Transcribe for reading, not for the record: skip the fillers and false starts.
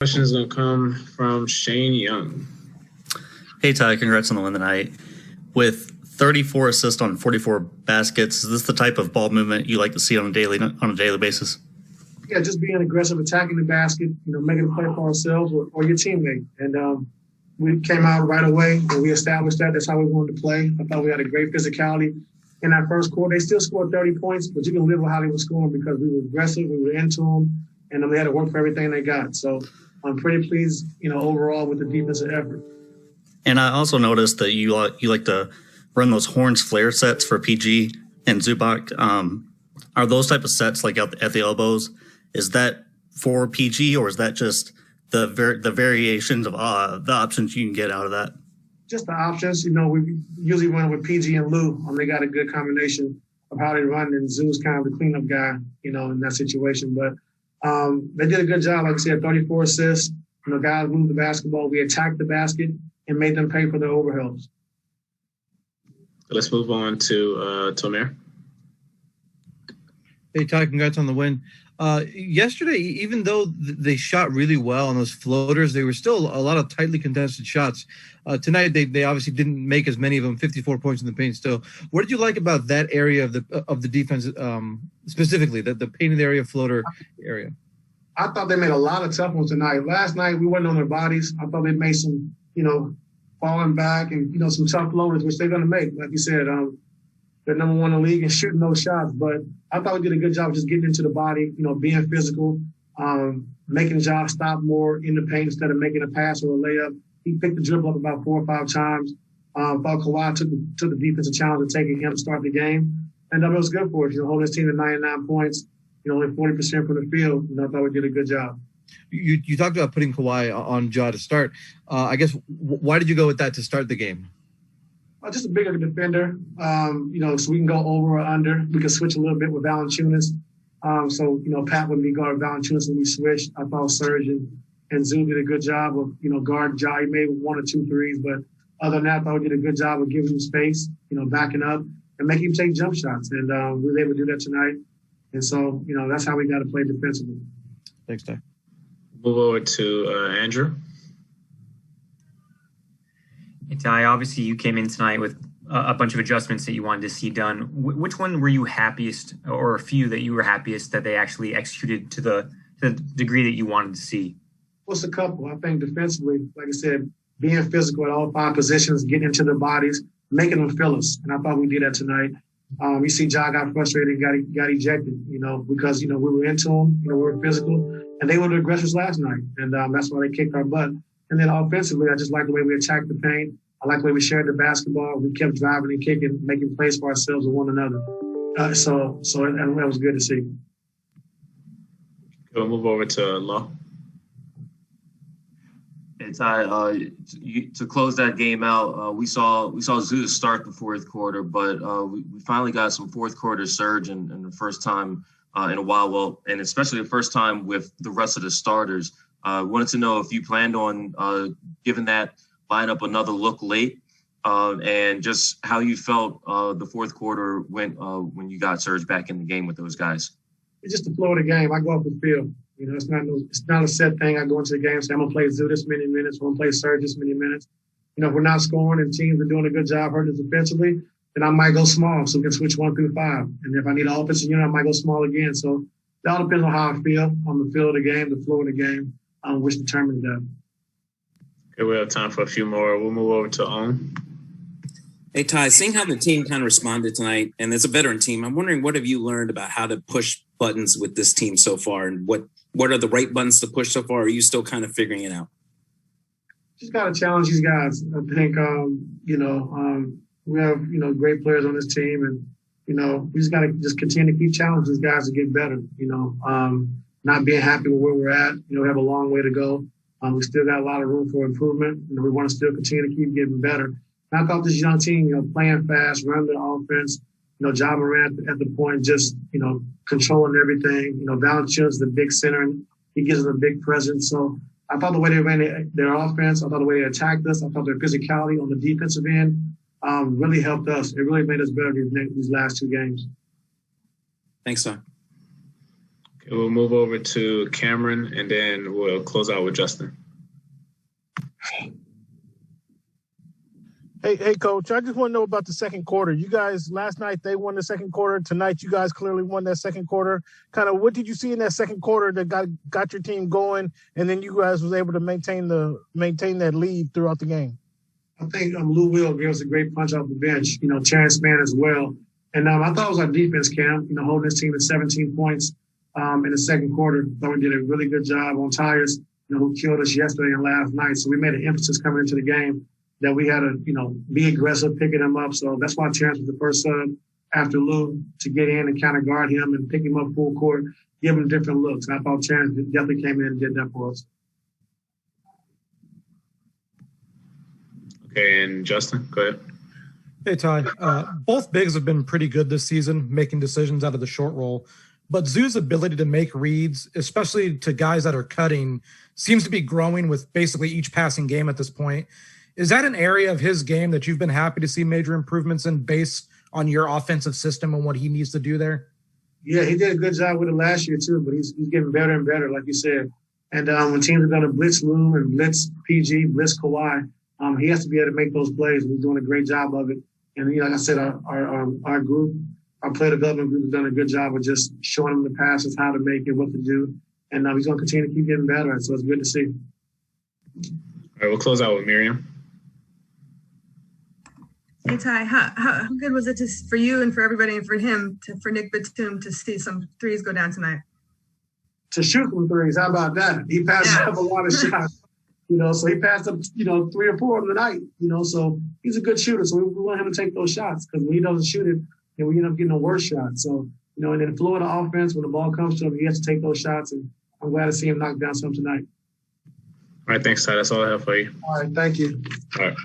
Question is going to come from Shane Young. Hey, Ty, congrats on the win tonight. With 34 assists on 44 baskets, is this the type of ball movement you like to see on a daily basis? Yeah, just being aggressive, attacking the basket, making a play for ourselves or your teammate. And we came out right away and we established that. That's how we wanted to play. I thought we had a great physicality in that first quarter. They still scored 30 points, but you can live with how they were scoring because we were aggressive, we were into them, and then they had to work for everything they got. So I'm pretty pleased, overall with the defensive effort. And I also noticed that you like to run those horns flare sets for PG and Zubac. Are those type of sets like at the elbows? Is that for PG or is that just the variations of the options you can get out of that? Just the options. We usually run with PG and Lue. They got a good combination of how they run, and Zoo's kind of the cleanup guy, in that situation. But they did a good job. Like I said, 34 assists. Guys moved the basketball. We attacked the basket and made them pay for their overhelps. Let's move on to Tomer. Hey, Ty, congrats on the win. Yesterday, even though they shot really well on those floaters, they were still a lot of tightly contested shots. Tonight, they obviously didn't make as many of them, 54 points in the paint still. What did you like about that area of the defense, specifically, the painted area, floater area? I thought they made a lot of tough ones tonight. Last night, we weren't on their bodies. I thought they made some, falling back and, some tough floaters, which they're going to make. Like you said, they're number one in the league and shooting those shots. But I thought we did a good job of just getting into the body, being physical, making Josh stop more in the paint instead of making a pass or a layup. He picked the dribble up about 4 or 5 times. Thought Kawhi took the defensive challenge of taking him to start the game. And it was good for us, holding his team to 99 points, only 40% from the field. I thought we did a good job. You talked about putting Kawhi on Ja to start. I guess, why did you go with that to start the game? Just a bigger defender, so we can go over or under. We can switch a little bit with Valanciunas. Pat would be guard Valanciunas when we switched. I thought Serge and Zoo did a good job of, guard Ja. He made 1 or 2 threes, but other than that, I thought we did a good job of giving him space, backing up and making him take jump shots. And we were able to do that tonight. And so, that's how we got to play defensively. Thanks, Ty. Move over to Andrew. Hey, Ty, obviously you came in tonight with a bunch of adjustments that you wanted to see done. Which one were you happiest, or a few that you were happiest that they actually executed to the degree that you wanted to see? What's a couple? I think defensively, like I said, being physical at all 5 positions, getting into their bodies, making them feel us. And I thought we did that tonight. You see Ja got frustrated and got ejected, because, we were into them, we were physical, and they were the aggressors last night. And that's why they kicked our butt. And then offensively, I just like the way we attacked the paint. I like the way we shared the basketball. We kept driving and kicking, making plays for ourselves and one another. So that was good to see. We'll move over to Law. Hey, Ty, to close that game out, we saw Zeus start the fourth quarter, but we finally got some fourth quarter surge in the first time in a while. Well, and especially the first time with the rest of the starters. Wanted to know if you planned on giving that lineup another look late, and just how you felt the fourth quarter went when you got surge back in the game with those guys. It's just the flow of the game. I go off the field. It's not a set thing. I go into the game and say, I'm going to play Zoo this many minutes. I'm going to play Serge this many minutes. If we're not scoring and teams are doing a good job hurting us defensively, then I might go small so we can switch 1 through 5. And if I need an offensive unit, I might go small again. So it all depends on how I feel on the field of the game, the flow of the game, which determines that. Okay, we have time for a few more. We'll move over to Owen. Hey, Ty, seeing how the team kind of responded tonight, and it's a veteran team, I'm wondering what have you learned about how to push buttons with this team so far, and what are the right buttons to push so far? Or are you still kind of figuring it out? Just got to challenge these guys. I think, we have, great players on this team, and, we just got to just continue to keep challenging these guys to get better, not being happy with where we're at. We have a long way to go. We still got a lot of room for improvement. We want to still continue to keep getting better. And I thought this young team, playing fast, running the offense, Ja Morant at the point, just, controlling everything. Valanciunas is the big center, and he gives us a big presence. So I thought the way they ran their offense, I thought the way they attacked us, I thought their physicality on the defensive end really helped us. It really made us better these last 2 games. Thanks, son. Okay, we'll move over to Cameron, and then we'll close out with Justin. Hey, Coach, I just want to know about the second quarter. You guys, last night, they won the second quarter. Tonight, you guys clearly won that second quarter. Kind of what did you see in that second quarter that got your team going, and then you guys was able to maintain that lead throughout the game? I think Lou Will gave us a great punch off the bench, Terrence Mann as well. And I thought it was our defense, Cam, holding this team to 17 points in the second quarter. I thought we did a really good job on Tyus, who killed us yesterday and last night. So we made an emphasis coming into the game that we had to, be aggressive, picking him up. So that's why Terrence was the first sub after Lou to get in and kind of guard him and pick him up full court, give him different looks. And I thought Terrence definitely came in and did that for us. Okay, and Justin, go ahead. Hey, Ty. Both bigs have been pretty good this season, making decisions out of the short roll. But Zoo's ability to make reads, especially to guys that are cutting, seems to be growing with basically each passing game at this point. Is that an area of his game that you've been happy to see major improvements in based on your offensive system and what he needs to do there? Yeah, he did a good job with it last year, too, but he's getting better and better, like you said. And when teams are going to blitz Lou and blitz PG, blitz Kawhi, he has to be able to make those plays. We're doing a great job of it. And, like I said, our group, our player development group has done a good job of just showing him the passes, how to make it, what to do. And he's going to continue to keep getting better. So it's good to see. All right, we'll close out with Miriam. Hey, Ty, how good was it for you and for everybody and for him, for Nick Batum to see some threes go down tonight? To shoot some threes, how about that? He passed up a lot of shots, so he passed up, 3 or 4 of the night, so he's a good shooter. So we want him to take those shots because when he doesn't shoot it, then we end up getting a worse shot. So, and in Florida offense, when the ball comes to him, he has to take those shots. And I'm glad to see him knock down some tonight. All right, thanks, Ty. That's all I have for you. All right, thank you. All right.